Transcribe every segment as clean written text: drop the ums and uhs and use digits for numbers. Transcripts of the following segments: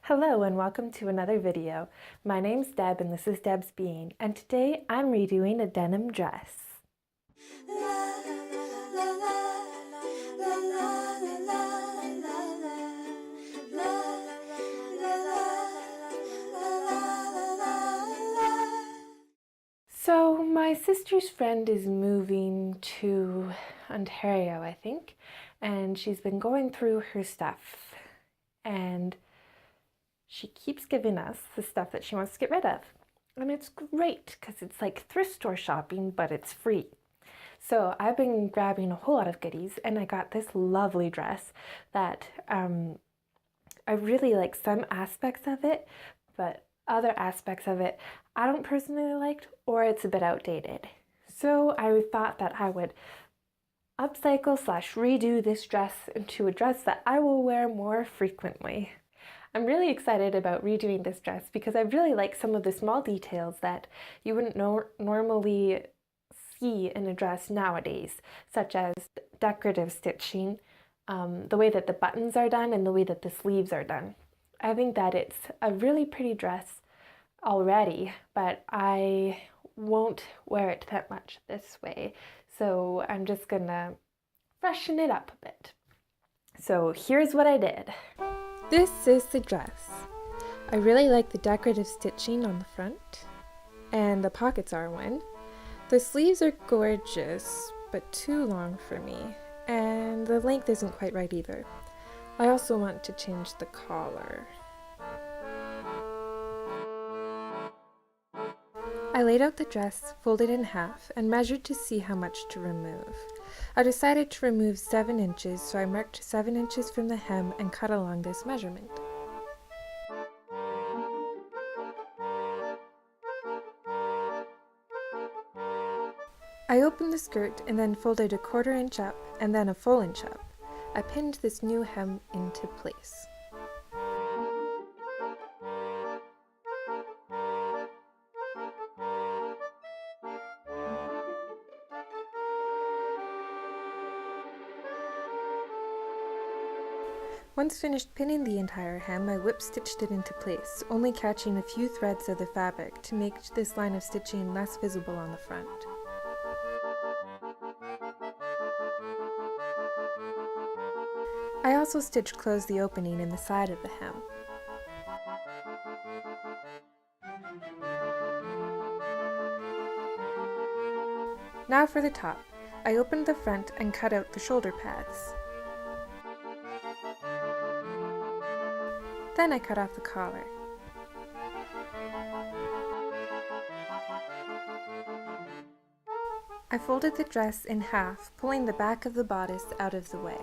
Hello and welcome to another video. My name's Deb and this is Debsbeeing, and today I'm redoing a denim dress. So my sister's friend is moving to Ontario, I think, and she's been going through her stuff, and she keeps giving us the stuff that she wants to get rid of. And it's great because it's like thrift store shopping, but it's free. So I've been grabbing a whole lot of goodies, and I got this lovely dress that I really like some aspects of it, but other aspects of it I don't personally like, or it's a bit outdated. So I thought that I would upcycle / redo this dress into a dress that I will wear more frequently. I'm really excited about redoing this dress because I really like some of the small details that you wouldn't normally see in a dress nowadays, such as decorative stitching, the way that the buttons are done and the way that the sleeves are done. I think that it's a really pretty dress already, but I won't wear it that much this way, so I'm just gonna freshen it up a bit. So here's what I did. This is the dress. I really like the decorative stitching on the front, and the pockets are one. The sleeves are gorgeous, but too long for me, and the length isn't quite right either. I also want to change the collar. I laid out the dress, folded in half, and measured to see how much to remove. I decided to remove 7 inches, so I marked 7 inches from the hem and cut along this measurement. I opened the skirt and then folded a 1/4 inch up and then a full inch up. I pinned this new hem into place. Once finished pinning the entire hem, I whip stitched it into place, only catching a few threads of the fabric to make this line of stitching less visible on the front. I also stitched close the opening in the side of the hem. Now for the top. I opened the front and cut out the shoulder pads. Then I cut off the collar. I folded the dress in half, pulling the back of the bodice out of the way.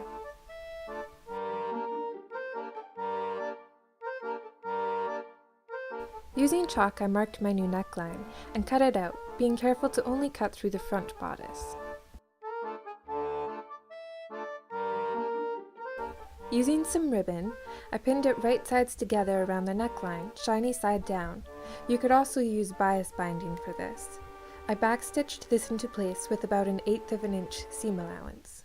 Using chalk, I marked my new neckline and cut it out, being careful to only cut through the front bodice. Using some ribbon, I pinned it right sides together around the neckline, shiny side down. You could also use bias binding for this. I backstitched this into place with about 1/8 of an inch seam allowance.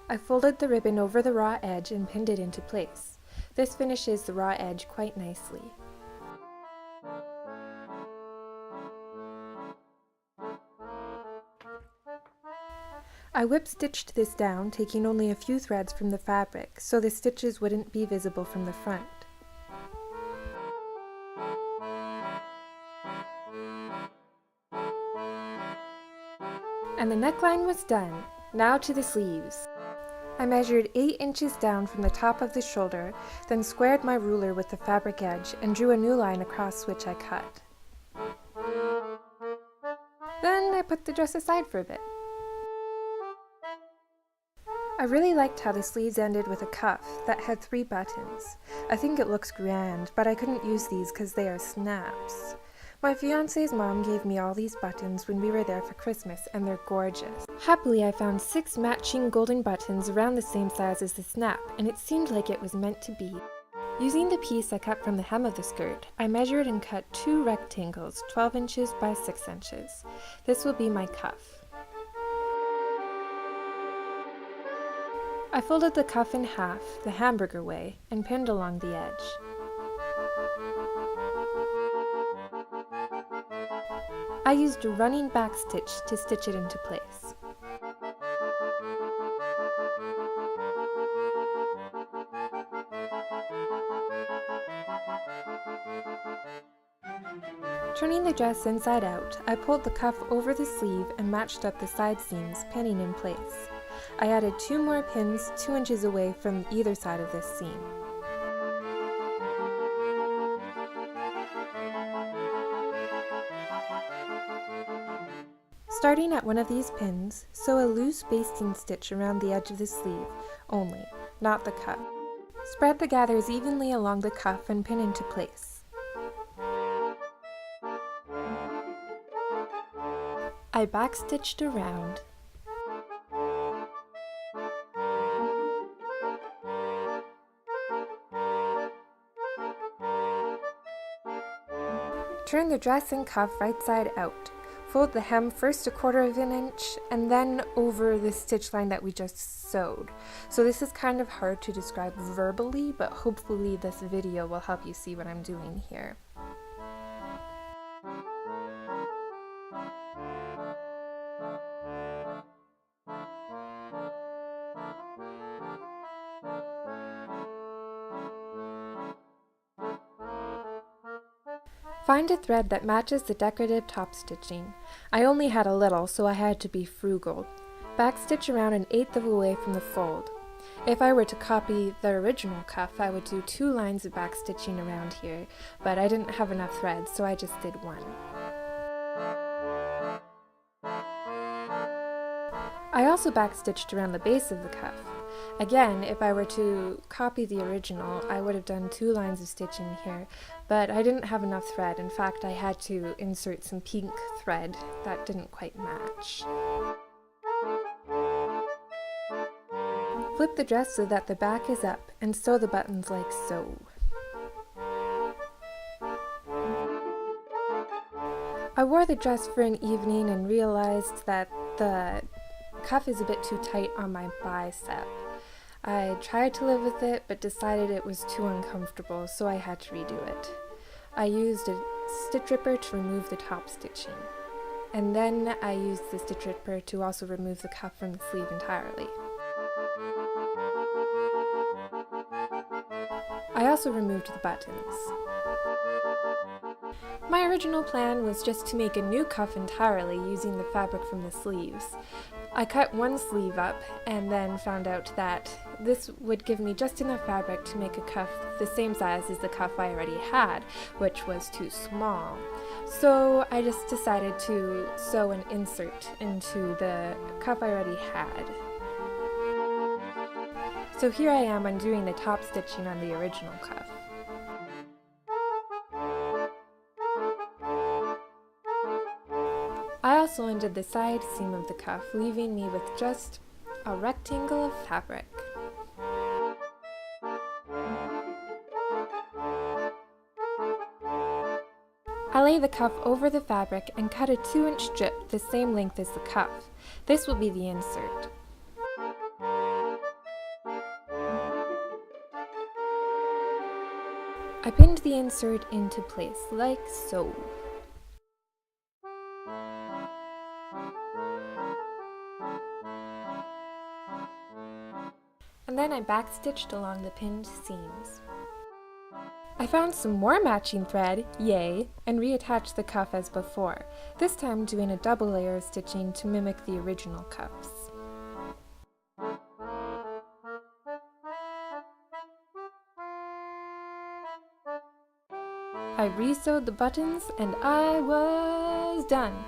I folded the ribbon over the raw edge and pinned it into place. This finishes the raw edge quite nicely. I whip stitched this down, taking only a few threads from the fabric, so the stitches wouldn't be visible from the front. And the neckline was done. Now to the sleeves. I measured 8 inches down from the top of the shoulder, then squared my ruler with the fabric edge and drew a new line across which I cut. Then I put the dress aside for a bit. I really liked how the sleeves ended with a cuff that had 3 buttons. I think it looks grand, but I couldn't use these because they are snaps. My fiance's mom gave me all these buttons when we were there for Christmas, and they're gorgeous. Happily, I found 6 matching golden buttons around the same size as the snap, and it seemed like it was meant to be. Using the piece I cut from the hem of the skirt, I measured and cut 2 rectangles 12 inches by 6 inches. This will be my cuff. I folded the cuff in half, the hamburger way, and pinned along the edge. I used a running back stitch to stitch it into place. Turning the dress inside out, I pulled the cuff over the sleeve and matched up the side seams, pinning in place. I added 2 more pins 2 inches away from either side of this seam. Starting at one of these pins, sew a loose basting stitch around the edge of the sleeve only, not the cuff. Spread the gathers evenly along the cuff and pin into place. I backstitched around. Turn the dress and cuff right side out. Fold the hem first 1/4 of an inch and then over the stitch line that we just sewed. So this is kind of hard to describe verbally, but hopefully this video will help you see what I'm doing here. Find a thread that matches the decorative top stitching. I only had a little, so I had to be frugal. Backstitch around 1/8 of a way from the fold. If I were to copy the original cuff, I would do 2 lines of backstitching around here, but I didn't have enough thread, so I just did 1. I also backstitched around the base of the cuff. Again, if I were to copy the original, I would have done 2 lines of stitching here, but I didn't have enough thread. In fact, I had to insert some pink thread that didn't quite match. Flip the dress so that the back is up and sew the buttons like so. I wore the dress for an evening and realized that the cuff is a bit too tight on my bicep. I tried to live with it, but decided it was too uncomfortable, so I had to redo it. I used a stitch ripper to remove the top stitching, and then I used the stitch ripper to also remove the cuff from the sleeve entirely. I also removed the buttons. My original plan was just to make a new cuff entirely using the fabric from the sleeves. I cut one sleeve up and then found out that this would give me just enough fabric to make a cuff the same size as the cuff I already had, which was too small. So I just decided to sew an insert into the cuff I already had. So here I am undoing the top stitching on the original cuff. I also undid the side seam of the cuff, leaving me with just a rectangle of fabric. I lay the cuff over the fabric and cut a 2-inch strip the same length as the cuff. This will be the insert. I pinned the insert into place like so. And then I backstitched along the pinned seams. I found some more matching thread, yay, and reattached the cuff as before, this time doing a double layer of stitching to mimic the original cuffs. I re-sewed the buttons and I was done.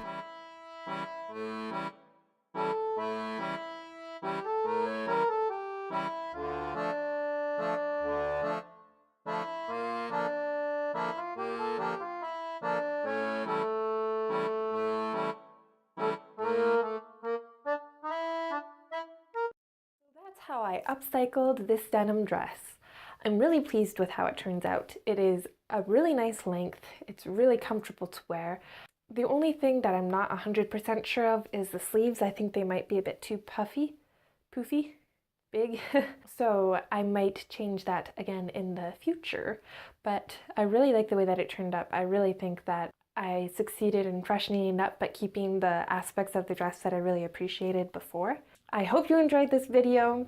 That's how I upcycled this denim dress. I'm really pleased with how it turns out. It is a really nice length. It's really comfortable to wear. The only thing that I'm not 100% sure of is the sleeves. I think they might be a bit too poofy, big. So I might change that again in the future, but I really like the way that it turned up. I really think that I succeeded in freshening it up but keeping the aspects of the dress that I really appreciated before. I hope you enjoyed this video.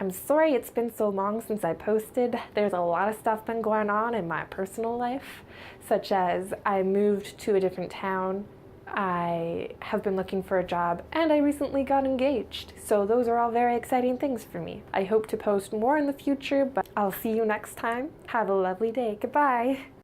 I'm sorry it's been so long since I posted. There's a lot of stuff been going on in my personal life, such as I moved to a different town, I have been looking for a job, and I recently got engaged. So those are all very exciting things for me. I hope to post more in the future, but I'll see you next time. Have a lovely day. Goodbye.